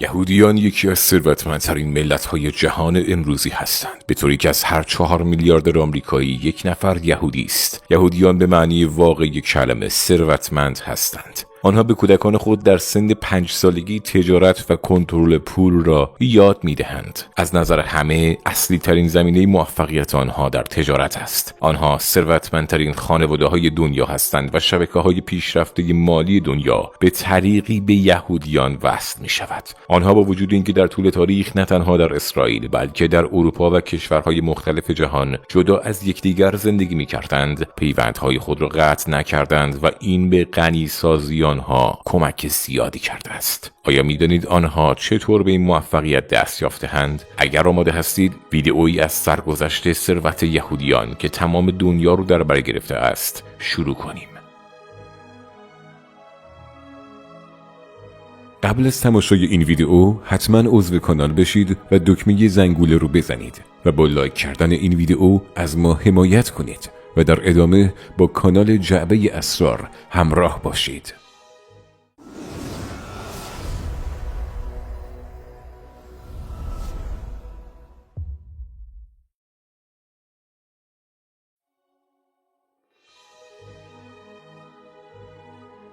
یهودیان یکی از ثروتمندترین ملت‌های جهان امروزی هستند، به طوری که از هر 4 میلیارد آمریکایی 1 نفر یهودی است. یهودیان به معنی واقعی کلمه ثروتمند هستند. آنها به کودکان خود در سن 5 سالگی تجارت و کنترل پول را یاد می‌دهند. از نظر همه اصلی ترین زمینه موفقیت آنها در تجارت است. آنها ثروتمندترین خانواده‌های دنیا هستند و شبکه‌های پیشرفته مالی دنیا به طریقی به یهودیان وصل می‌شود. آنها با وجود اینکه در طول تاریخ نه تنها در اسرائیل بلکه در اروپا و کشورهای مختلف جهان جدا از یکدیگر زندگی می‌کردند، پیوندهای خود را قطع نکردند و این به غنی‌سازی آنها کمک زیادی کرده است. آیا می‌دانید آنها چطور به این موفقیت دست یافته‌اند؟ اگر آماده هستید ویدئویی از سرگذشت ثروت یهودیان که تمام دنیا رو در بر گرفته است شروع کنیم. قبل از تماشای این ویدئو حتما عضو کانال بشید و دکمه زنگوله رو بزنید و با لایک کردن این ویدئو از ما حمایت کنید و در ادامه با کانال جعبه اسرار همراه باشید.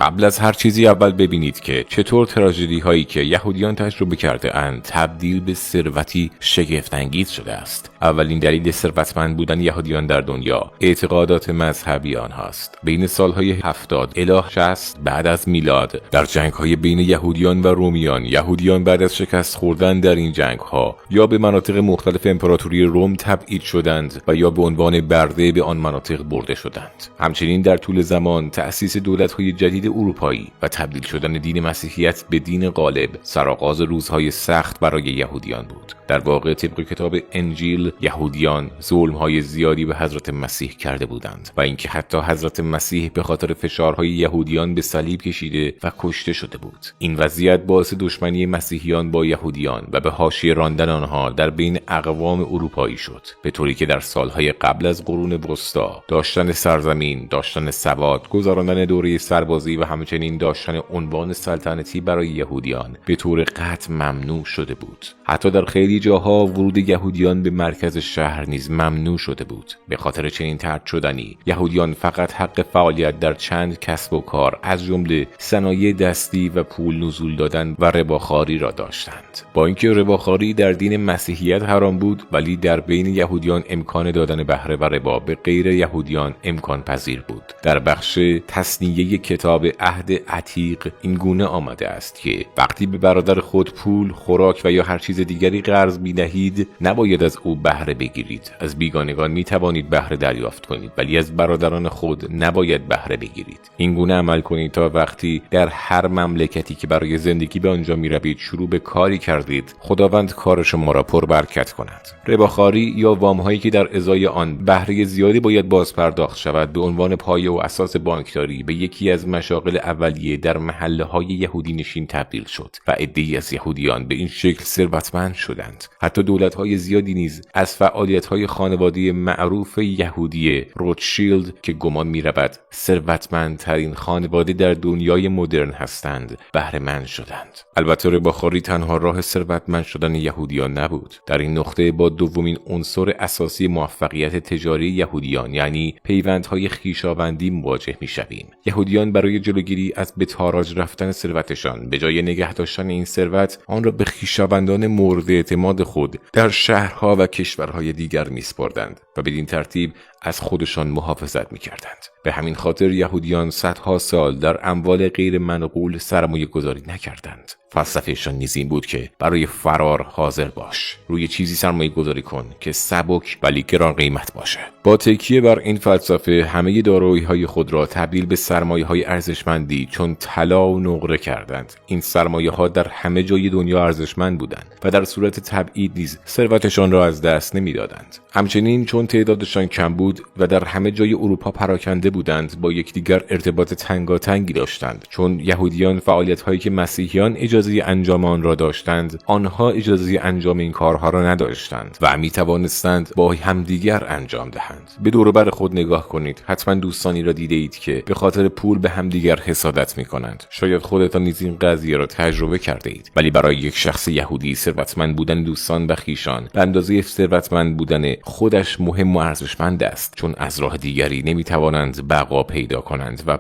قبل از هر چیزی اول ببینید که چطور تراژدی هایی که یهودیان تجربه کرده اند تبدیل به ثروتی شگفت‌انگیز شده است. اولین دلیل ثروتمند بودن یهودیان در دنیا اعتقادات مذهبی آنهاست. بین سالهای 70 الی 60 بعد از میلاد در جنگ‌های بین یهودیان و رومیان، یهودیان بعد از شکست خوردن در این جنگ‌ها یا به مناطق مختلف امپراتوری روم تبعید شدند و یا به عنوان برده به آن مناطق برده شدند. همچنین در طول زمان تأسیس دولت‌های جدید اروپایی و تبدیل شدن دین مسیحیت به دین غالب سرآغاز روزهای سخت برای یهودیان بود. در واقع طبق کتاب انجیل یهودیان ظلم‌های زیادی به حضرت مسیح کرده بودند و اینکه حتی حضرت مسیح به خاطر فشارهای یهودیان به صلیب کشیده و کشته شده بود. این وضعیت باعث دشمنی مسیحیان با یهودیان و به حاشیه راندن آنها در بین اقوام اروپایی شد، به طوری که در سالهای قبل از قرون وسطا داشتن سرزمین، داشتن سواد، گذراندن دوره سربازی و همچنین داشتن عنوان سلطنتی برای یهودیان به طور قطع ممنوع شده بود. حتی در خیلی جاها ورود یهودیان به مرکز شهر نیز ممنوع شده بود. به خاطر چنین طرد شدنی یهودیان فقط حق فعالیت در چند کسب و کار از جمله صنایع دستی و پول نزول دادن و رباخواری را داشتند. با اینکه رباخواری در دین مسیحیت حرام بود، ولی در بین یهودیان امکان دادن بهره و ربا به غیر یهودیان امکان پذیر بود. در بخش تصنیه کتاب عهد عتیق این گونه آمده است که وقتی به برادر خود پول، خوراک و یا هر چیز دیگری قرض می‌دهید نباید از او بهره بگیرید. از بیگانگان می‌توانید بهره دریافت کنید ولی از برادران خود نباید بهره بگیرید. این گونه عمل کنید تا وقتی در هر مملکتی که برای زندگی به آنجا می‌روید شروع به کاری کردید خداوند کار شما را پربرکت کند. رباخواری یا وام‌هایی که در ازای آن بهره زیادی باید بازپرداخت شود به عنوان پایه و اساس بانکداری به یکی از مشاغل اولیه در محله‌های یهودی نشین تبدیل شد و عده‌ای از یهودیان به این شکل ثروتمند شدند. حتی دولت‌های زیادی نیز از فعالیت‌های خانواده معروف یهودی روتشیلد که گمان می‌رود ثروتمندترین خانواده در دنیای مدرن هستند بهره مند شدند. البته رباخواری تنها راه ثروتمند شدن یهودیان نبود. در این نقطه با دومین عنصر اساسی موفقیت تجاری یهودیان یعنی پیوندهای خویشاوندی مواجه می‌شویم. یهودیان برای جلوگیری از به تاراج رفتن ثروتشان به جای نگه داشتن این ثروت آن را به خویشاوندان مورد اعتماد خود در شهرها و کشورهای دیگر می‌سپردند و بدین ترتیب از خودشان محافظت می‌کردند. به همین خاطر یهودیان صدها سال در اموال غیر منقول سرمایه گذاری نکردند. فلسفهشان نیز این بود که برای فرار حاضر باش، روی چیزی سرمایه گذاری کن که سبک ولی گران قیمت باشه. با تکیه بر این فلسفه همه دارایی‌های خود را تبدیل به سرمایه‌های ارزشمندی چون طلا و نقره کردند. این سرمایه‌ها در همه جای دنیا ارزشمند بودند و در صورت تبعید نیز ثروتشان را از دست نمی‌دادند. همچنین چون تعدادشان کم بود بود و در همه جای اروپا پراکنده بودند با یکدیگر ارتباط تنگاتنگی داشتند، چون یهودیان فعالیت‌هایی که مسیحیان اجازه انجام آن را داشتند آنها اجازه انجام این کارها را نداشتند و می‌توانستند با همدیگر انجام دهند. به دور و بر خود نگاه کنید، حتما دوستانی را دیده اید که به خاطر پول به همدیگر حسادت می‌کنند. شاید خودتان نیز این قضیه را تجربه کرده اید. ولی برای یک شخص یهودی ثروتمند بودن دوستان و خویشان به اندازه ثروتمند بودن خودش مهم و ارزشمند است، چون از راه دیگری نمی‌توانند بقا پیدا کنند و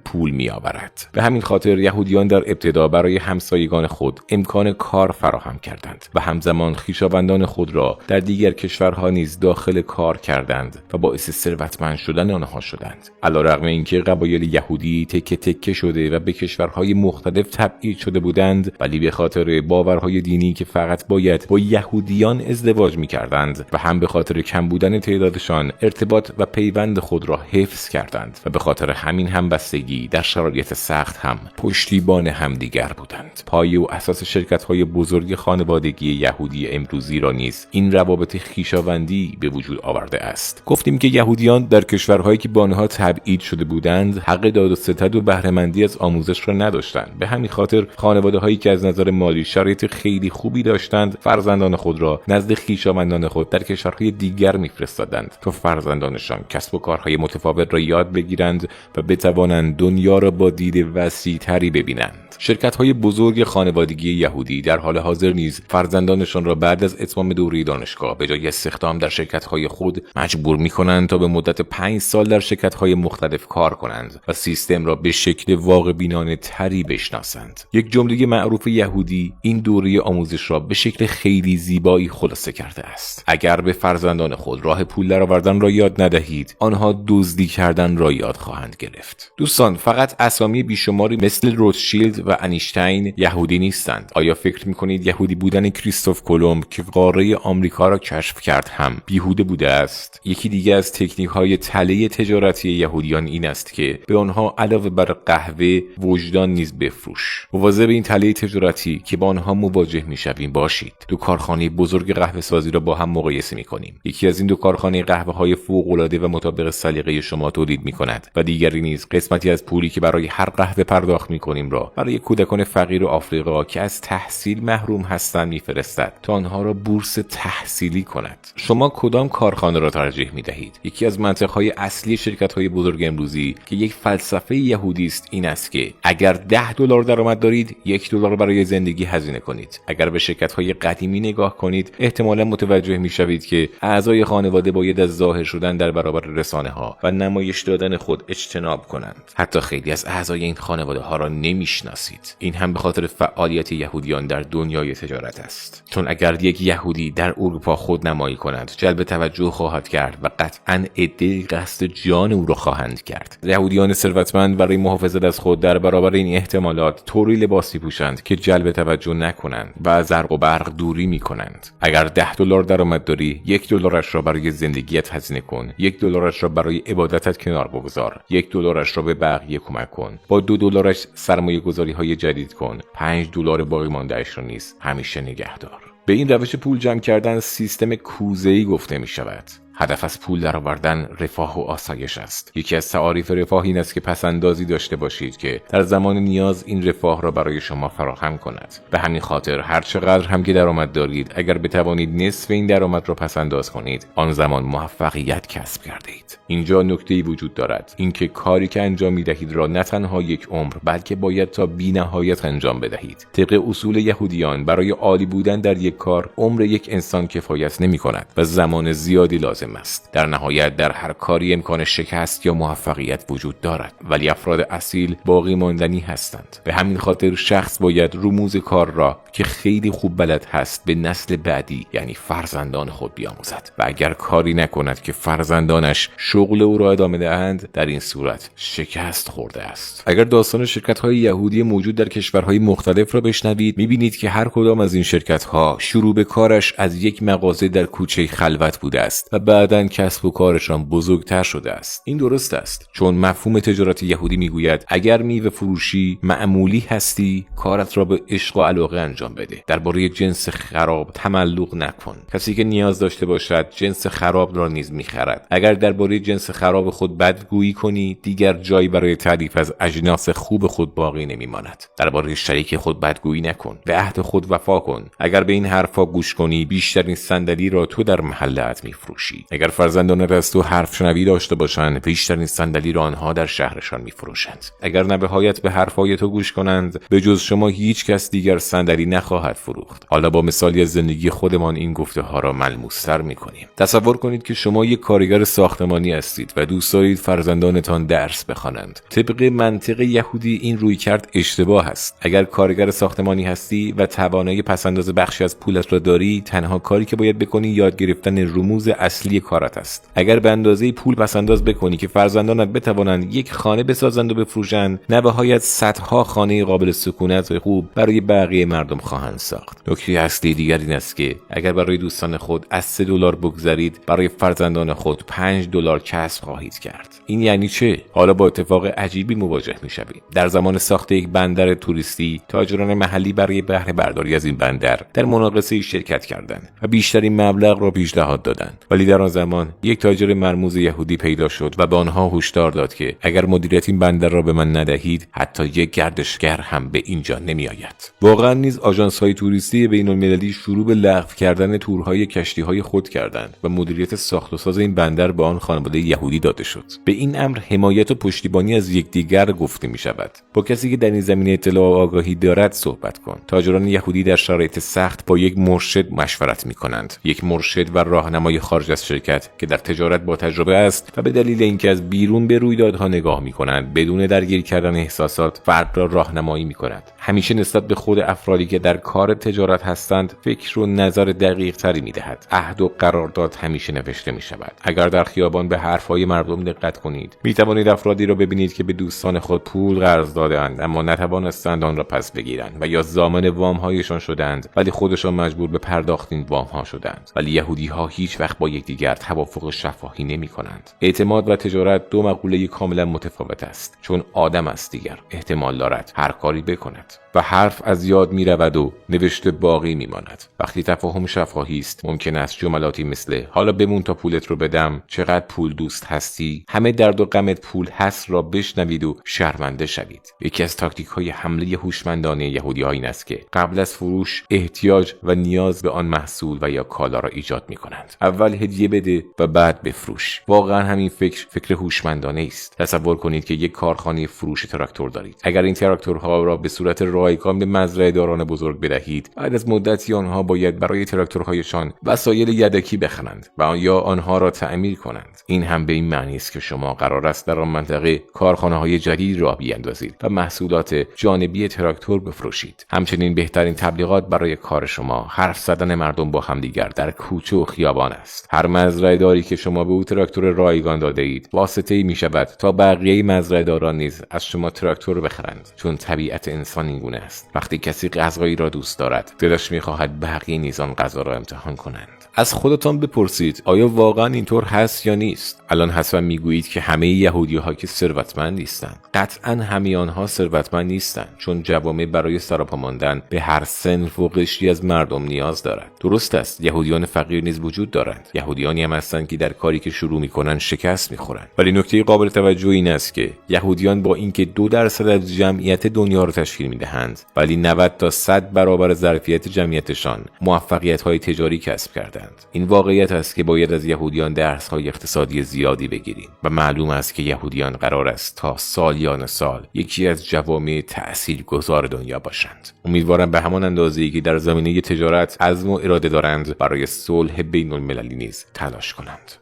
پول می‌آورد. به همین خاطر یهودیان در ابتدا برای همسایگان خود امکان کار فراهم کردند و همزمان خویشاوندان خود را در دیگر کشورها نیز داخل کار کردند و باعث ثروتمند شدن آنها شدند. علیرغم اینکه قبایل یهودی تکه تکه شده و به کشورهای مختلف تبعید شده بودند، ولی به خاطر باورهای دینی که فقط باید با یهودیان ازدواج می‌کردند و هم به خاطر کم بودن تعدادشان ارتباط و پیوند خود را حفظ کردند و به خاطر همین همبستگی در شرایط سخت هم پشتیبان همدیگر بودند. پایه و اساس شرکت‌های بزرگ خانوادگی یهودی امروزی را نیز این روابط خویشاوندی به وجود آورده است. گفتیم که یهودیان در کشورهایی که با آنها تبعید شده بودند حق داد و ستد و بهره‌مندی از آموزش را نداشتند. به همین خاطر خانواده‌هایی که از نظر مالی شرایط خیلی خوبی داشتند فرزندان خود را نزد خویشاوندان خود در کشورهای دیگر می‌فرستادند تا فرزندانشان کسب و کارهای متفاوت را یاد بگیرند و بتوانند دنیا را با دید وسیع‌تری ببینند. شرکت‌های بزرگ خانوادگی یهودی در حال حاضر نیز فرزندانشان را بعد از اتمام دوره دانشگاه به جای استخدام در شرکت‌های خود مجبور می‌کنند تا به مدت 5 سال در شرکت‌های مختلف کار کنند و سیستم را به شکل واقع‌بینانه تری بشناسند. یک جمله معروف یهودی این دوره آموزش را به شکل خیلی زیبایی خلاصه کرده است: اگر به فرزندان خود راه پول درآوردن را یاد ندهید، آنها دزدی کردن را یاد خواهند گرفت. دوستان، فقط اسامی بیشماری مثل روتشیلد و انیشتین یهودی نیستند. آیا فکر می‌کنید یهودی بودن کریستوف کلمب که قاره آمریکا را کشف کرد هم بیهوده بوده است؟ یکی دیگه از تکنیک‌های تله تجارتی یهودیان این است که به آنها علاوه بر قهوه وجدان نیز بفروش. مواظب این تله تجارتی که با آنها مواجه می‌شویم باشید. دو کارخانه بزرگ قهوه سازی را با هم مقایسه می‌کنیم. یکی از این دو کارخانه قهوه‌های فوق‌العاده و مطابق سلیقه شما تولید می‌کند و دیگری نیز قسمتی از پولی که برای هر قهوه پرداخت می‌کنیم را برای کودکان فقیر آفریقا که از تحصیل محروم هستند می‌فرستد تا آنها را بورس تحصیلی کند. شما کدام کارخانه را ترجیح می‌دهید؟ یکی از منطق‌های اصلی شرکت‌های بزرگ امروزی که یک فلسفه یهودی است این است که اگر $10 درآمد دارید، $1 برای زندگی هزینه کنید. اگر به شرکت‌های قدیمی نگاه کنید، احتمالاً متوجه می‌شوید که اعضای خانواده باید از ظاهر شدن در برابر رسانه‌ها و نمایش دادن خود اجتناب کنند. حتی خیلی از اعضای این خانواده‌ها را نمی‌شناسید. این هم به خاطر فعالیت یهودیان در دنیای تجارت است. چون اگر یک یهودی در اروپا خود نمایی کند، جلب توجه خواهد کرد و قطعاً عده‌ای قصد جان او را خواهند کرد. یهودیان ثروتمند برای محافظت از خود در برابر این احتمالات طوری لباس می‌پوشند که جلب توجه نکنند و از زرق و برق دوری می‌کنند. اگر $10 درآمد داری، $1 را برای زندگیت هزینه کن، $1 را برای عبادتت کنار بگذار، $1 را به بقیه کمک کن، با $2 سرمایه‌گذاری‌های جدید کن، $5 باقی مانده‌اش را نیز همیشه نگه دار. به این روش پول جمع کردن سیستم کوزه‌ای گفته می شود. هدف از پول درآوردن رفاه و آسایش است. یکی از تعاریف رفاه این است که پس‌اندازی داشته باشید که در زمان نیاز این رفاه را برای شما فراهم کند. به همین خاطر هر چقدر هم که درآمد دارید، اگر بتوانید نصف این درآمد را پس‌انداز کنید، آن زمان موفقیت کسب کرده اید. اینجا نکته‌ای وجود دارد، اینکه کاری که انجام می‌دهید را نه تنها یک عمر، بلکه باید تا بی‌نهایت انجام بدهید. طبق اصول یهودیان برای عالی بودن در یک کار، عمر یک انسان کفایت نمی‌کند و زمان زیادی لازم است. در نهایت در هر کاری امکان شکست یا موفقیت وجود دارد، ولی افراد اصیل باقی ماندنی هستند. به همین خاطر شخص باید رموز کار را که خیلی خوب بلد هست به نسل بعدی یعنی فرزندان خود بیاموزد و اگر کاری نکند که فرزندانش شغل او را ادامه دهند، در این صورت شکست خورده است. اگر داستان شرکت‌های یهودی موجود در کشورهای مختلف را بشنوید، می‌بینید که هر کدام از این شرکت‌ها شروع به کارش از یک مغازه در کوچه خلوت بوده است و بعداً کسب و کارشان بزرگتر شده است. این درست است، چون مفهوم تجارت یهودی میگوید اگر میوه فروشی معمولی هستی، کارت را به عشق و علاقه انجام بده. درباره جنس خراب تملق نکن. کسی که نیاز داشته باشد جنس خراب را نیز میخرد. اگر درباره جنس خراب خود بدگویی کنی، دیگر جایی برای تعریف از اجناس خوب خود باقی نمیماند. درباره شریک خود بدگویی نکن. به عهد خود وفا کن. اگر به این حرفا گوش کنی، بیشترین صندلی را تو در محله‌ات میفروشی. اگر فرزندانت از تو حرف شنوی داشته باشند، بیشترین صندلی را آنها در شهرشان میفروشند. اگر نهایت به حرفای تو گوش کنند، به جز شما هیچ کس دیگر صندلی نخواهد فروخت. حالا با مثالی از زندگی خودمان این گفته ها را ملموس‌تر می‌کنیم. تصور کنید که شما یک کارگر ساختمانی هستید و دوست دارید فرزندانتان درس بخوانند. طبق منطق یهودی این رویکرد اشتباه است. اگر کارگر ساختمانی هستی و توانایی پس‌انداز بخشی از پولت را داری، تنها کاری که باید بکنی یاد گرفتن رموز اصلی کارت است. اگر به اندازه پول پس‌انداز بکنی که فرزندانت بتوانند یک خانه بسازند و بفروشند، نهایت صدها خانه قابل سکونت و خوب برای بقیه مردم خواهند ساخت. نکته اصلی دیگر این است که اگر برای دوستان خود از $3 بگذارید، برای فرزندان خود $5 کسب خواهید کرد. این یعنی چه؟ حالا با اتفاق عجیبی مواجه می‌شوید. در زمان ساخت یک بندر توریستی، تاجران محلی برای بهره برداری از این بندر در مناقصه شرکت کردند و بیشترین مبلغ را پیشنهاد دادند. ولی در آن زمان یک تاجر مرموز یهودی پیدا شد و به آنها هشدار داد که اگر مدیریت این بندر را به من ندهید، حتی یک گردشگر هم به اینجا نمیآید. واقعا نیز آژانس‌های توریستی بین‌المللی شروع به لغو کردن تورهای کشتی‌های خود کردند و مدیریت ساخت و ساز این بندر به آن خانواده یهودی داده شد. به این امر حمایت و پشتیبانی از یکدیگر گفته می‌شود. با کسی که در این زمینه اطلاع و آگاهی دارد صحبت کن. تاجران یهودی در شرایط سخت با یک مرشد مشورت می‌کنند. یک مرشد و راهنمای خارج از شرکت که در تجارت با تجربه است و به دلیل اینکه از بیرون به رویدادها نگاه می‌کنند، بدون درگیر کردن احساسات فرد را راهنمایی می‌کند. همیشه نسبت به خود افرادی که در کار تجارت هستند فکر و نظر دقیق تری می‌دهد. عهد و قرارداد همیشه نوشته می‌شود. اگر در خیابان به حرف‌های مردم دقت کنید، می‌توانید افرادی را ببینید که به دوستان خود پول قرض داده‌اند اما نتوانستند آن را پس بگیرند و یا ضامن وام‌هایشان شدند ولی خودشان مجبور به پرداخت این وام‌ها شدند. ولی یهودی‌ها هیچ وقت با یکدیگر توافق شفاهی نمی‌کنند. اعتماد و تجارت دو مقوله کاملا متفاوت است، چون آدم است دیگر احتمال دارد هر کاری بکند و حرف از یاد می رود و نوشته باقی می ماند. وقتی تفاهم شفاهی است، ممکن است جملاتی مثل حالا بمون تا پولت رو بدم، چقدر پول دوست هستی، همه درد و غمت پول هست را بشنوید و شرمنده شوید. یکی از تاکتیک های حمله هوشمندانه یهودی ها این است که قبل از فروش احتیاج و نیاز به آن محصول و یا کالا را ایجاد می کنند. اول هدیه بده و بعد بفروش. واقعا همین فکر هوشمندانه است. تصور کنید که یک کارخانه فروش تراکتور دارید. اگر این تراکتورها را به صورت رایگان به مزرعه داران بزرگ بدهید، بعد از مدتی آنها باید برای تراکتورهایشان وسایل یدکی بخرند و یا آنها را تعمیر کنند. این هم به این معنی است که شما قرار است در آن منطقه کارخانه‌های جدید راه بیاندازید و محصولات جانبی تراکتور بفروشید. همچنین بهترین تبلیغات برای کار شما حرف زدن مردم با همدیگر در کوچه و خیابان است. هر مزرعه داری که شما به او تراکتور رایگان داده اید، واسطه‌ای می‌شود تا بقیه مزرعه داران نیز از شما تراکتور بخرند، چون طبیعت انسان این گونه است. وقتی کسی غذایی را دوست دارد، دلش می‌خواهد بقیه نیز آن غذا را امتحان کنند. از خودتان بپرسید آیا واقعا اینطور هست یا نیست؟ الان حتما میگویید که همه یهودی‌ها که ثروتمند نیستند. قطعاً همه آنها ثروتمند نیستند، چون جوامع برای سراپا ماندن به هر صنف و قشری از مردم نیاز دارند. درست است، یهودیان فقیر نیز وجود دارند. یهودیانی هم هستند که در کاری که شروع می‌کنند شکست می‌خورند. ولی نکته قابل توجه این است که یهودیان با اینکه 2% از جمعیت دنیا را تشکیل می‌دهند، ولی 90 تا 100 برابر ظرفیت جمعیتشان موفقیت‌های تجاری کسب کردند. این واقعیت است که باید از یهودیان درس‌های اقتصادی زیادی بگیریم و معلوم است که یهودیان قرار است تا سالیان سال یکی از جوامع تأثیرگذار دنیا باشند. امیدوارم به همان اندازه‌ای که در زمینه تجارت عزم و اراده دارند، برای صلح بین‌المللی نیز تلاش کنند.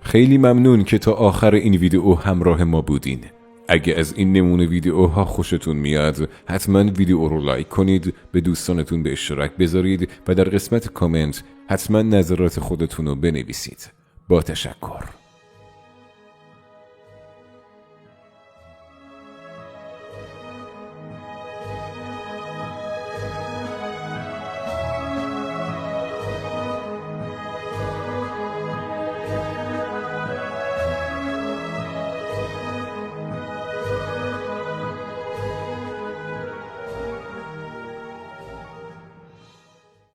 خیلی ممنون که تا آخر این ویدیو همراه ما بودین. اگه از این نمونه ویدیوها خوشتون میاد، حتما ویدیو رو لایک کنید، به دوستانتون به اشتراک بذارید و در قسمت کامنت حتما نظرات خودتون رو بنویسید. با تشکر.